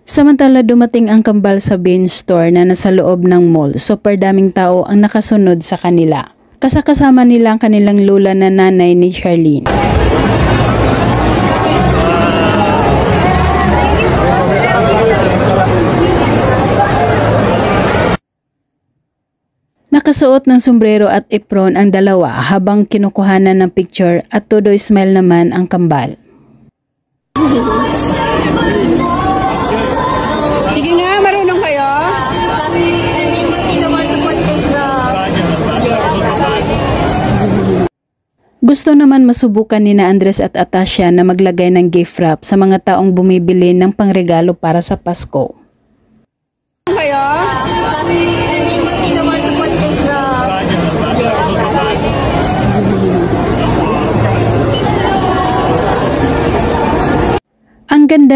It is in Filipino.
Samantala dumating ang kambal sa Bean Store na nasa loob ng mall. Super daming tao ang nakasunod sa kanila. Kasama nila ang kanilang lola na nanay ni Charlene. Nakasuot ng sombrero at apron ang dalawa habang kinukuhanan ng picture at todo smile naman ang kambal. Sige nga, marunong kayo? Gusto naman masubukan ni na Andres at Atasha na maglagay ng gift wrap sa mga taong bumibili ng pangregalo para sa Pasko. Kayo? Ang ganda